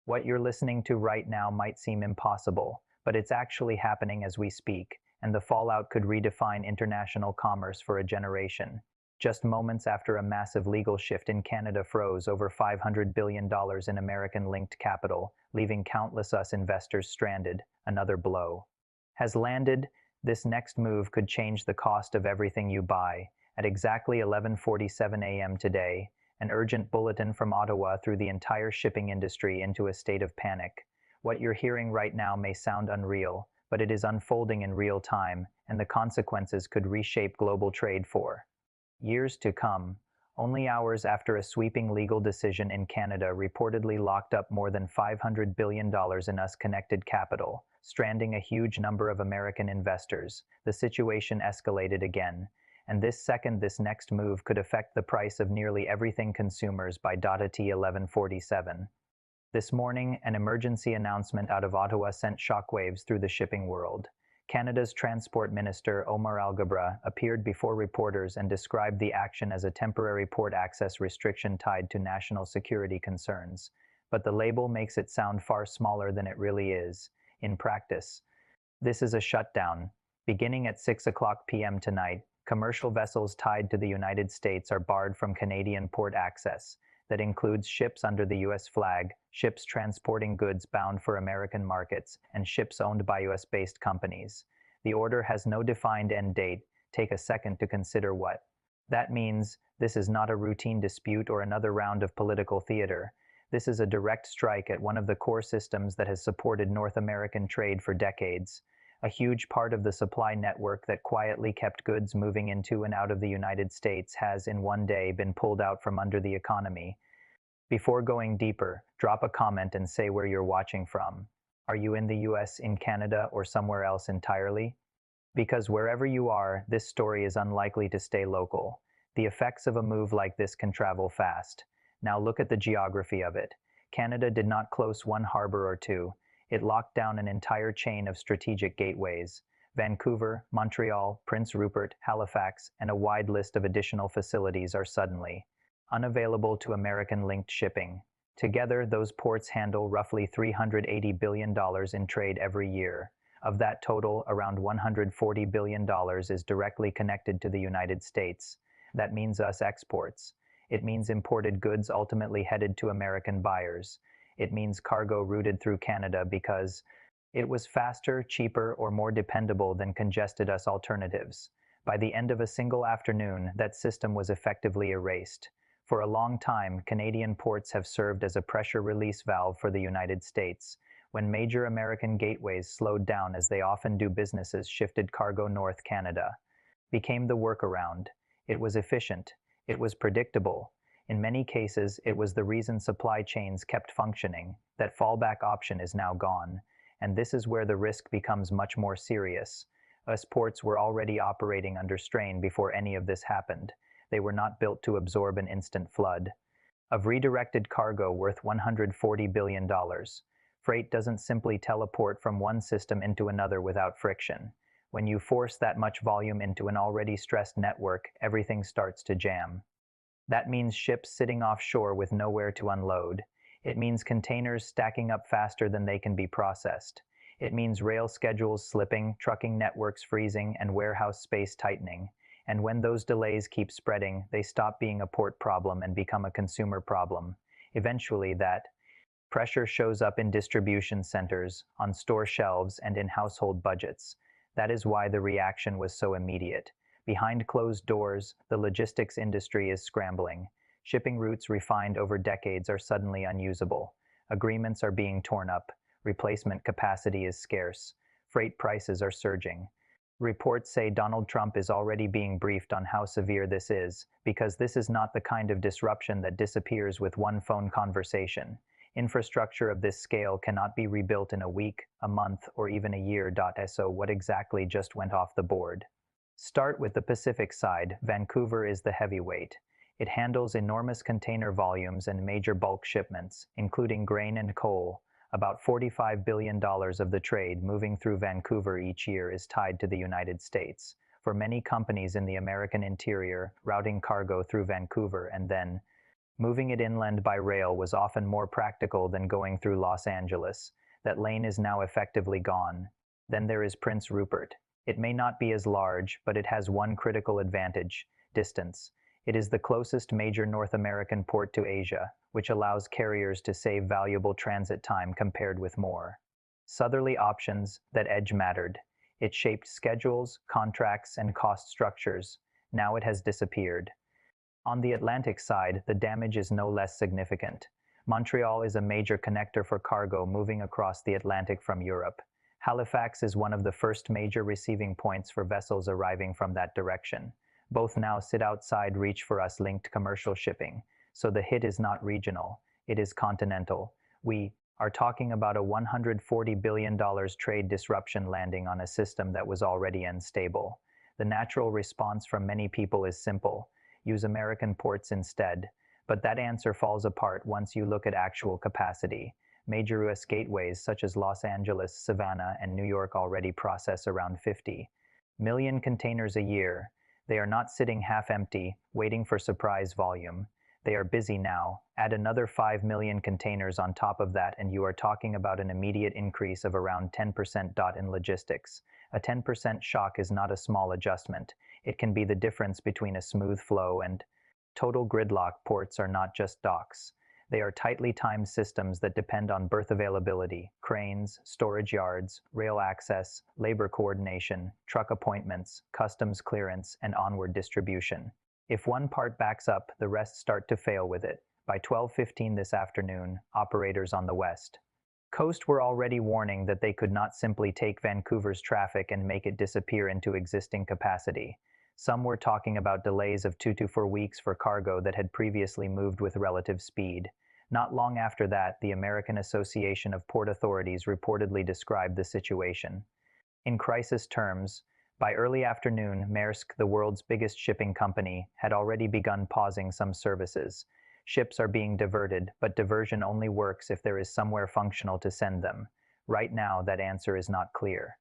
What you're listening to right now might seem impossible, but it's actually happening as we speak, and the fallout could redefine international commerce for a generation. Just moments after a massive legal shift in Canada froze over $500 billion in American-linked capital, leaving countless US investors stranded, another blow has landed. This next move could change the cost of everything you buy. At exactly 11:47 a.m. today, an urgent bulletin from Ottawa threw the entire shipping industry into a state of panic. What you're hearing right now may sound unreal, but it is unfolding in real time, and the consequences could reshape global trade for years to come. Only hours after a sweeping legal decision in Canada reportedly locked up more than $500 billion in US-connected capital, stranding a huge number of American investors, the situation escalated again. And this next move could affect the price of nearly everything consumers by T 1147. This morning, an emergency announcement out of Ottawa sent shockwaves through the shipping world. Canada's Transport Minister Omar Alghabra appeared before reporters and described the action as a temporary port access restriction tied to national security concerns. But the label makes it sound far smaller than it really is. In practice, this is a shutdown. Beginning at 6:00 p.m. tonight, commercial vessels tied to the United States are barred from Canadian port access. That includes ships under the U.S. flag, ships transporting goods bound for American markets, and ships owned by U.S.-based companies. The order has no defined end date. Take a second to consider what that means. This is not a routine dispute or another round of political theater. This is a direct strike at one of the core systems that has supported North American trade for decades. A huge part of the supply network that quietly kept goods moving into and out of the United States has in one day been pulled out from under the economy. Before going deeper, drop a comment and say where you're watching from. Are you in the US, in Canada, or somewhere else entirely? Because wherever you are, this story is unlikely to stay local. The effects of a move like this can travel fast. Now look at the geography of it. Canada did not close one harbor or two. It locked down an entire chain of strategic gateways. Vancouver, Montreal, Prince Rupert, Halifax, and a wide list of additional facilities are suddenly unavailable to American-linked shipping. Together, those ports handle roughly $380 billion in trade every year. Of that total, around $140 billion is directly connected to the United States. That means US exports. It means imported goods ultimately headed to American buyers. It means cargo routed through Canada because it was faster, cheaper, or more dependable than congested US alternatives. By the end of a single afternoon, that system was effectively erased. For a long time, Canadian ports have served as a pressure release valve for the United States. When major American gateways slowed down, as they often do, businesses shifted cargo north. Canada became the workaround. It was efficient. It was predictable. In many cases, it was the reason supply chains kept functioning. That fallback option is now gone. And this is where the risk becomes much more serious. US ports were already operating under strain before any of this happened. They were not built to absorb an instant flood of redirected cargo worth $140 billion. Freight doesn't simply teleport from one system into another without friction. When you force that much volume into an already stressed network, everything starts to jam. That means ships sitting offshore with nowhere to unload. It means containers stacking up faster than they can be processed. It means rail schedules slipping, trucking networks freezing, and warehouse space tightening. And when those delays keep spreading, they stop being a port problem and become a consumer problem. Eventually, that pressure shows up in distribution centers, on store shelves, and in household budgets. That is why the reaction was so immediate. Behind closed doors, the logistics industry is scrambling. Shipping routes refined over decades are suddenly unusable. Agreements are being torn up. Replacement capacity is scarce. Freight prices are surging. Reports say Donald Trump is already being briefed on how severe this is, because this is not the kind of disruption that disappears with one phone conversation. Infrastructure of this scale cannot be rebuilt in a week, a month, or even a year. So what exactly just went off the board? Start with the Pacific side. Vancouver is the heavyweight. It handles enormous container volumes and major bulk shipments, including grain and coal. About $45 billion of the trade moving through Vancouver each year is tied to the United States. For many companies in the American interior, routing cargo through Vancouver and then Moving it inland by rail was often more practical than going through Los Angeles. That lane is now effectively gone. Then there is Prince Rupert. It may not be as large, but it has one critical advantage: distance. It is the closest major North American port to Asia, which allows carriers to save valuable transit time compared with more southerly options. That edge mattered. It shaped schedules, contracts, and cost structures. Now it has disappeared. On the Atlantic side, the damage is no less significant. Montreal is a major connector for cargo moving across the Atlantic from Europe. Halifax is one of the first major receiving points for vessels arriving from that direction. Both now sit outside reach for us linked commercial shipping, so the hit is not regional, it is continental. We are talking about a $140 billion trade disruption landing on a system that was already unstable. The natural response from many people is simple: use American ports instead. But that answer falls apart once you look at actual capacity. Major US gateways such as Los Angeles, Savannah, and New York already process around 50 million containers a year. They are not sitting half empty, waiting for surprise volume. They are busy now. Add another 5 million containers on top of that and you are talking about an immediate increase of around 10% in logistics. A 10% shock is not a small adjustment. It can be the difference between a smooth flow and total gridlock. Ports are not just docks. They are tightly timed systems that depend on berth availability, cranes, storage yards, rail access, labor coordination, truck appointments, customs clearance, and onward distribution. If one part backs up, the rest start to fail with it. By 12:15 this afternoon, operators on the West Coast were already warning that they could not simply take Vancouver's traffic and make it disappear into existing capacity. Some were talking about delays of 2 to 4 weeks for cargo that had previously moved with relative speed. Not long after that, the American Association of Port Authorities reportedly described the situation in crisis terms. By early afternoon, Maersk, the world's biggest shipping company, had already begun pausing some services. Ships are being diverted, but diversion only works if there is somewhere functional to send them. Right now, that answer is not clear.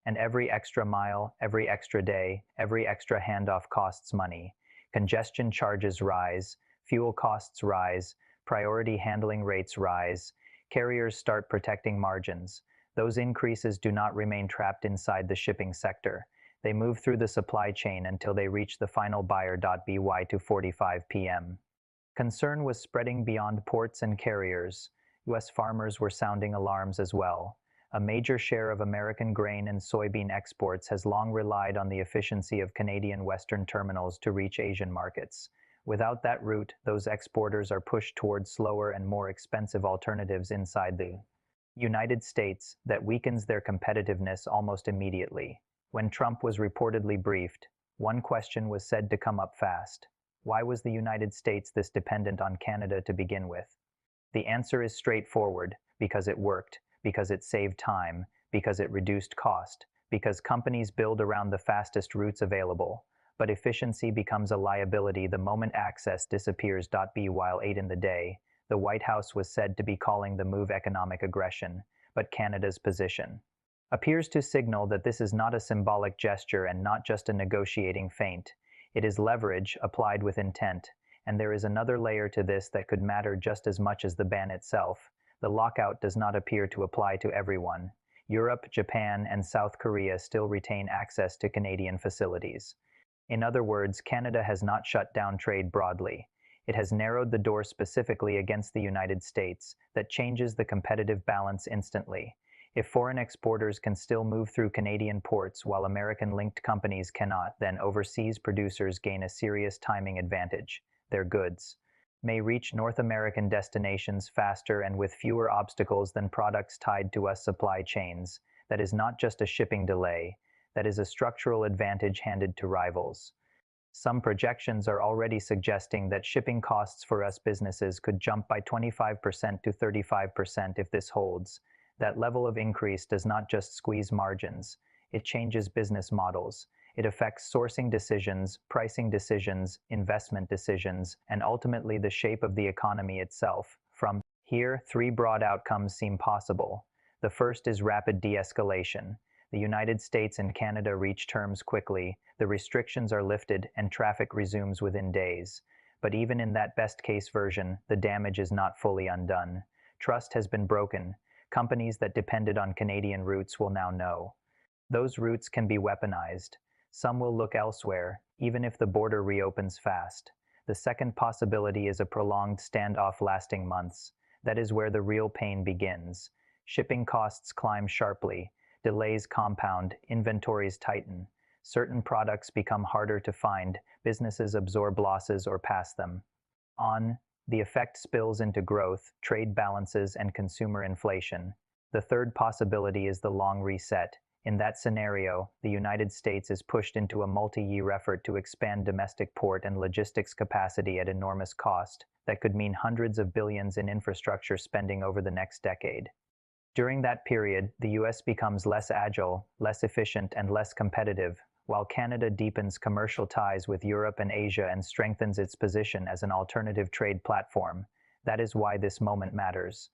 And every extra mile, every extra day, every extra handoff costs money. Congestion charges rise, fuel costs rise, priority handling rates rise. Carriers start protecting margins. Those increases do not remain trapped inside the shipping sector. They move through the supply chain until they reach the final buyer. By 2:45 p.m. Concern was spreading beyond ports and carriers. U.S. farmers were sounding alarms as well. A major share of American grain and soybean exports has long relied on the efficiency of Canadian Western terminals to reach Asian markets. Without that route, those exporters are pushed towards slower and more expensive alternatives inside the United States. That weakens their competitiveness almost immediately. When Trump was reportedly briefed, one question was said to come up fast: why was the United States this dependent on Canada to begin with? The answer is straightforward: because it worked, because it saved time, because it reduced cost, because companies build around the fastest routes available. But efficiency becomes a liability the moment access disappears. While 8 in the day, the White House was said to be calling the move economic aggression, but Canada's position appears to signal that this is not a symbolic gesture and not just a negotiating feint. It is leverage applied with intent. And there is another layer to this that could matter just as much as the ban itself. The lockout does not appear to apply to everyone. Europe, Japan, and South Korea still retain access to Canadian facilities. In other words, Canada has not shut down trade broadly. It has narrowed the door specifically against the United States. That changes the competitive balance instantly. If foreign exporters can still move through Canadian ports while American-linked companies cannot, then overseas producers gain a serious timing advantage. Their goods may reach North American destinations faster and with fewer obstacles than products tied to US supply chains. That is not just a shipping delay. That is a structural advantage handed to rivals. Some projections are already suggesting that shipping costs for US businesses could jump by 25% to 35% if this holds. That level of increase does not just squeeze margins. It changes business models. It affects sourcing decisions, pricing decisions, investment decisions, and ultimately the shape of the economy itself. From here, 3 broad outcomes seem possible. The first is rapid de-escalation. The United States and Canada reach terms quickly, the restrictions are lifted, and traffic resumes within days. But even in that best-case version, the damage is not fully undone. Trust has been broken. Companies that depended on Canadian routes will now know. Those routes can be weaponized. Some will look elsewhere, even if the border reopens fast. The second possibility is a prolonged standoff lasting months. That is where the real pain begins. Shipping costs climb sharply, delays compound, inventories tighten. Certain products become harder to find, businesses absorb losses or pass them on. The effect spills into growth, trade balances, and consumer inflation. The third possibility is the long reset. In that scenario, the United States is pushed into a multi-year effort to expand domestic port and logistics capacity at enormous cost that could mean hundreds of billions in infrastructure spending over the next decade. During that period, the US becomes less agile, less efficient, and less competitive, while Canada deepens commercial ties with Europe and Asia and strengthens its position as an alternative trade platform. That is why this moment matters.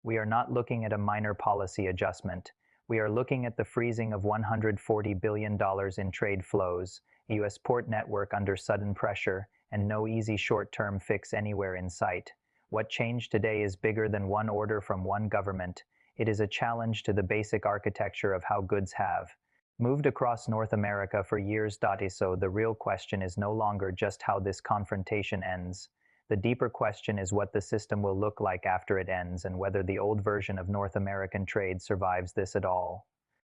We are not looking at a minor policy adjustment. We are looking at the freezing of $140 billion in trade flows, a U.S. port network under sudden pressure, and no easy short-term fix anywhere in sight. What changed today is bigger than one order from one government. It is a challenge to the basic architecture of how goods have moved across North America for years. So the real question is no longer just how this confrontation ends. The deeper question is what the system will look like after it ends and whether the old version of North American trade survives this at all.